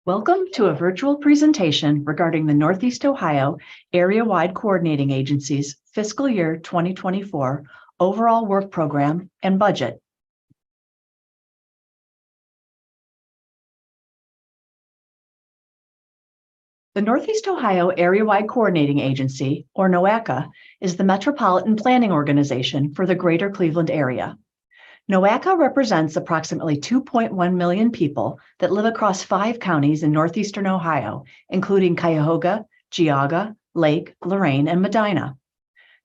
Welcome to a virtual presentation regarding the Northeast Ohio Area-Wide Coordinating Agency's Fiscal Year 2024 Overall Work Program and Budget. The Northeast Ohio Area-Wide Coordinating Agency, or NOACA, is the metropolitan planning organization for the greater Cleveland area. NOACA represents approximately 2.1 million people that live across 5 counties in northeastern Ohio, including Cuyahoga, Geauga, Lake, Lorain, and Medina.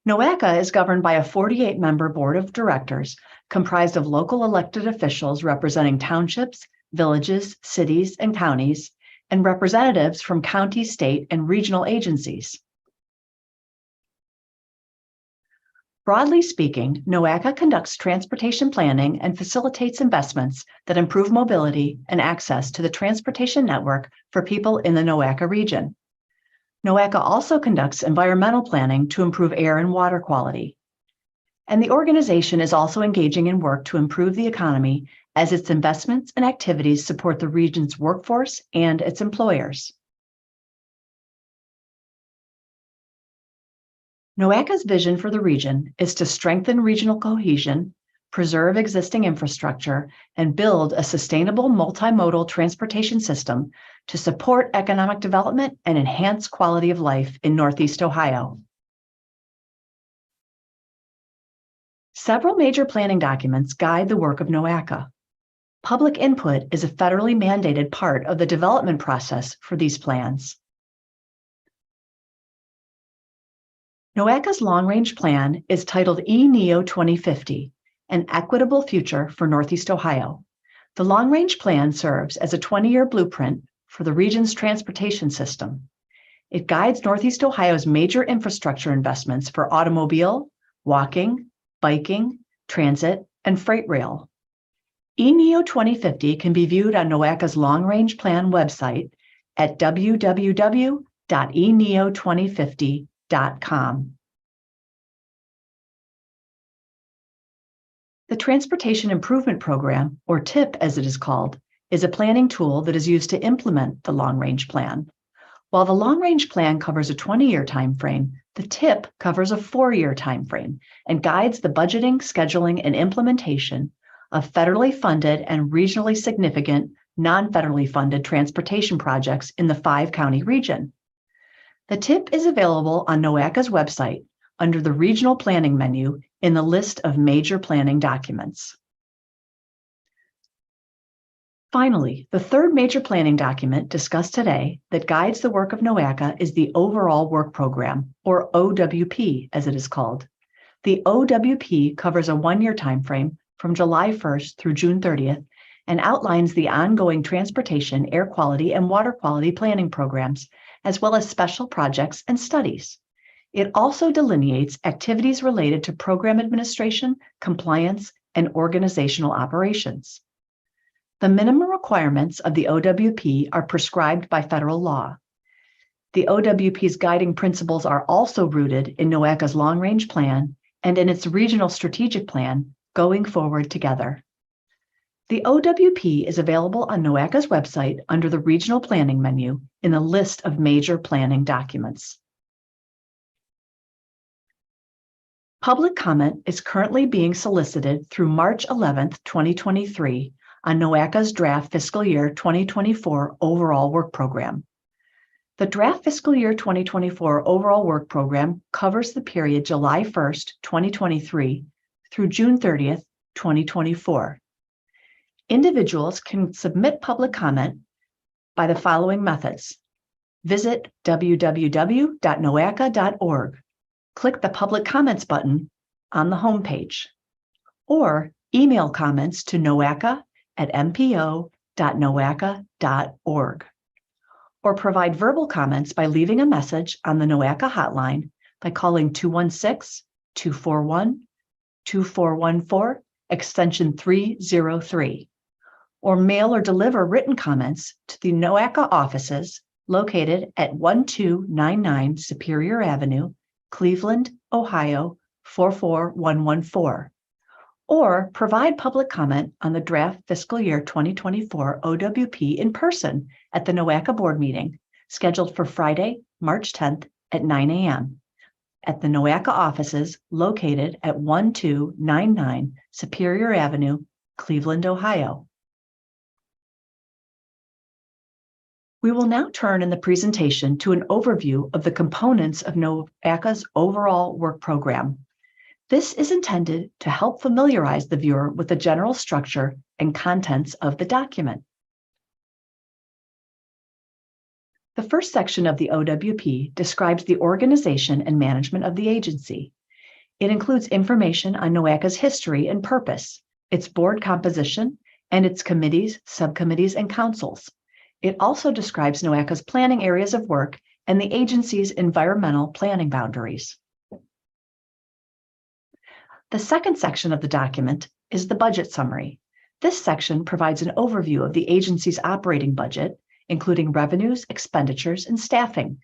NOACA is governed by a 48-member board of directors comprised of local elected officials representing townships, villages, cities, and counties, and representatives from county, state, and regional agencies. Broadly speaking, NOACA conducts transportation planning and facilitates investments that improve mobility and access to the transportation network for people in the NOACA region. NOACA also conducts environmental planning to improve air and water quality. And the organization is also engaging in work to improve the economy as its investments and activities support the region's workforce and its employers. NOACA's vision for the region is to strengthen regional cohesion, preserve existing infrastructure, and build a sustainable multimodal transportation system to support economic development and enhance quality of life in Northeast Ohio. Several major planning documents guide the work of NOACA. Public input is a federally mandated part of the development process for these plans. NOACA's long-range plan is titled eNEO 2050, an equitable future for Northeast Ohio. The long-range plan serves as a 20-year blueprint for the region's transportation system. It guides Northeast Ohio's major infrastructure investments for automobile, walking, biking, transit, and freight rail. eNEO 2050 can be viewed on NOACA's long-range plan website at www.eneo2050.com. The Transportation Improvement Program, or TIP as it is called, is a planning tool that is used to implement the long-range plan. While the long-range plan covers a 20-year timeframe, the TIP covers a 4-year timeframe and guides the budgeting, scheduling, and implementation of federally funded and regionally significant non-federally funded transportation projects in the 5-county region. The TIP is available on NOACA's website under the Regional Planning menu in the list of major planning documents. Finally, the third major planning document discussed today that guides the work of NOACA is the Overall Work Program, or OWP as it is called. The OWP covers a 1-year timeframe from July 1st through June 30th and outlines the ongoing transportation, air quality, and water quality planning programs, as well as special projects and studies. It also delineates activities related to program administration, compliance, and organizational operations. The minimum requirements of the OWP are prescribed by federal law. The OWP's guiding principles are also rooted in NOACA's long-range plan and in its regional strategic plan, Going Forward Together. The OWP is available on NOACA's website under the Regional Planning menu in the list of major planning documents. Public comment is currently being solicited through March 11th, 2023 on NOACA's draft Fiscal Year 2024 Overall Work Program. The draft Fiscal Year 2024 Overall Work Program covers the period July 1st, 2023 through June 30th, 2024. Individuals can submit public comment by the following methods. Visit www.noaca.org. Click the Public Comments button on the homepage, or email comments to noaca@mpo.noaca.org, or provide verbal comments by leaving a message on the NOACA hotline by calling 216-241-2414, extension 303. Or mail or deliver written comments to the NOACA offices located at 1299 Superior Avenue, Cleveland, Ohio 44114, or provide public comment on the draft fiscal year 2024 OWP in person at the NOACA board meeting, scheduled for Friday, March 10th at 9 a.m. at the NOACA offices located at 1299 Superior Avenue, Cleveland, Ohio. We will now turn in the presentation to an overview of the components of NOACA's overall work program. This is intended to help familiarize the viewer with the general structure and contents of the document. The first section of the OWP describes the organization and management of the agency. It includes information on NOACA's history and purpose, its board composition, and its committees, subcommittees, and councils. It also describes NOACA's planning areas of work and the agency's environmental planning boundaries. The second section of the document is the budget summary. This section provides an overview of the agency's operating budget, including revenues, expenditures, and staffing.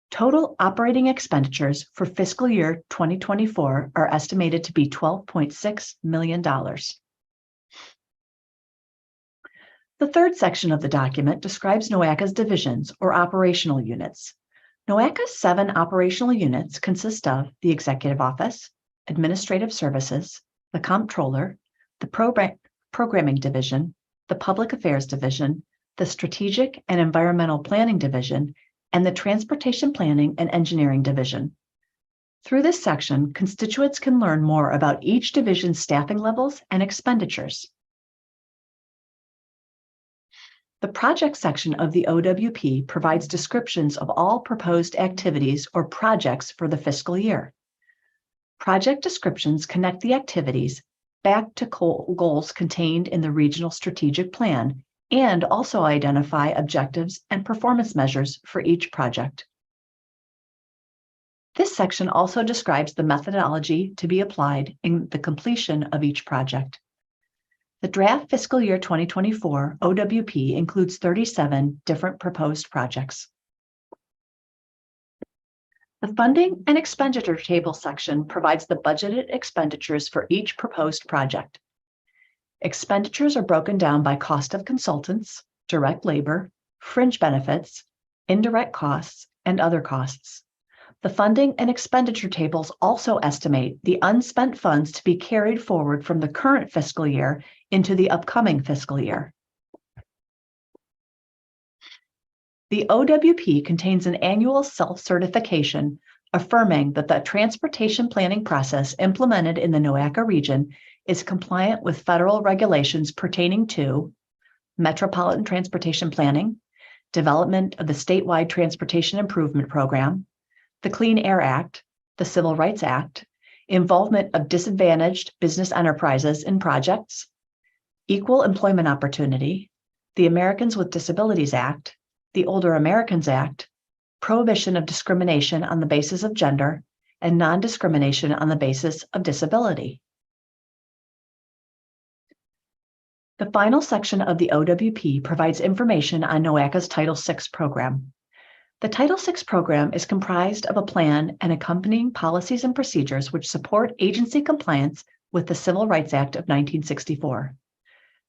Total operating expenditures for fiscal year 2024 are estimated to be $12.6 million. The third section of the document describes NOACA's divisions or operational units. NOACA's 7 operational units consist of the Executive Office, Administrative Services, the Comptroller, the Programming Division, the Public Affairs Division, the Strategic and Environmental Planning Division, and the Transportation Planning and Engineering Division. Through this section, constituents can learn more about each division's staffing levels and expenditures. The project section of the OWP provides descriptions of all proposed activities or projects for the fiscal year. Project descriptions connect the activities back to goals contained in the regional strategic plan and also identify objectives and performance measures for each project. This section also describes the methodology to be applied in the completion of each project. The draft fiscal year 2024 OWP includes 37 different proposed projects. The funding and expenditure table section provides the budgeted expenditures for each proposed project. Expenditures are broken down by cost of consultants, direct labor, fringe benefits, indirect costs, and other costs. The funding and expenditure tables also estimate the unspent funds to be carried forward from the current fiscal year into the upcoming fiscal year. The OWP contains an annual self-certification affirming that the transportation planning process implemented in the NOACA region is compliant with federal regulations pertaining to metropolitan transportation planning, development of the statewide transportation improvement program, the Clean Air Act, the Civil Rights Act, involvement of disadvantaged business enterprises in projects, equal employment opportunity, the Americans with Disabilities Act, the Older Americans Act, prohibition of discrimination on the basis of gender, and non-discrimination on the basis of disability. The final section of the OWP provides information on NOACA's Title VI program. The Title VI program is comprised of a plan and accompanying policies and procedures which support agency compliance with the Civil Rights Act of 1964.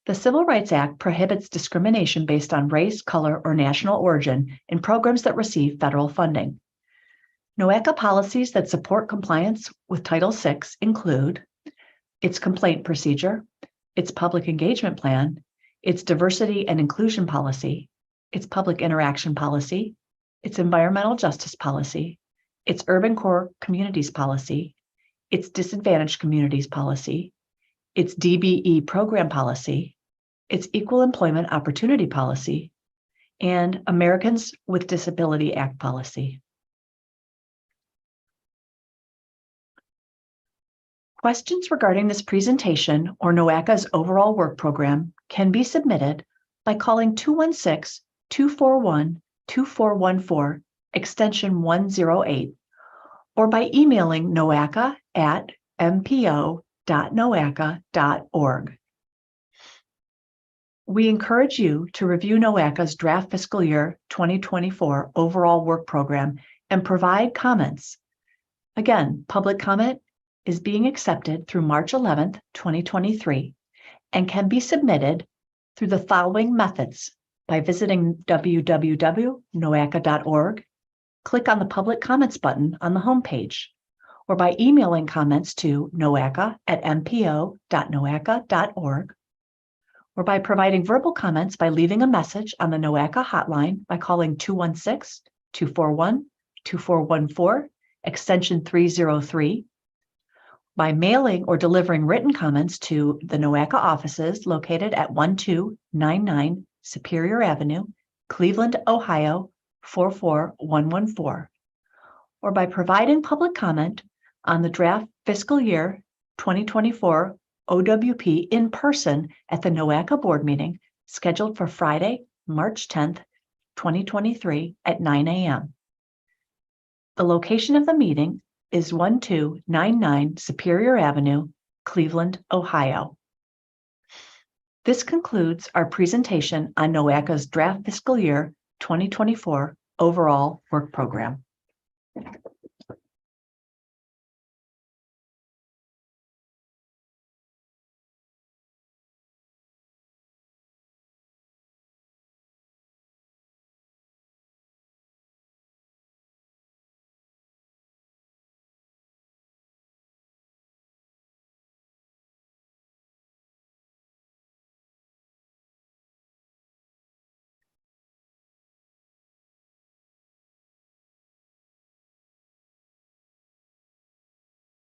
The Civil Rights Act prohibits discrimination based on race, color, or national origin in programs that receive federal funding. NOACA policies that support compliance with Title VI include its complaint procedure, its public engagement plan, its diversity and inclusion policy, its public interaction policy, its environmental justice policy, its urban core communities policy, its disadvantaged communities policy, its DBE program policy, its Equal Employment Opportunity policy, and Americans with Disability Act policy. Questions regarding this presentation or NOACA's overall work program can be submitted by calling 216-241-2414, extension 108, or by emailing noaca@mpo.noaca.org. We encourage you to review NOACA's draft fiscal year 2024 overall work program and provide comments. Again, public comment is being accepted through March 11th, 2023, and can be submitted through the following methods: by visiting www.noaca.org, click on the Public Comments button on the homepage, or by emailing comments to noaca@mpo.noaca.org, or by providing verbal comments by leaving a message on the NOACA hotline by calling 216-241-2414, extension 303, by mailing or delivering written comments to the NOACA offices located at 1299 Superior Avenue, Cleveland, Ohio 44114, or by providing public comment on the draft fiscal year 2024 OWP in person at the NOACA board meeting scheduled for Friday, March 10th, 2023 at 9 a.m. The location of the meeting is 1299 Superior Avenue, Cleveland, Ohio. This concludes our presentation on NOACA's draft fiscal year 2024 overall work program.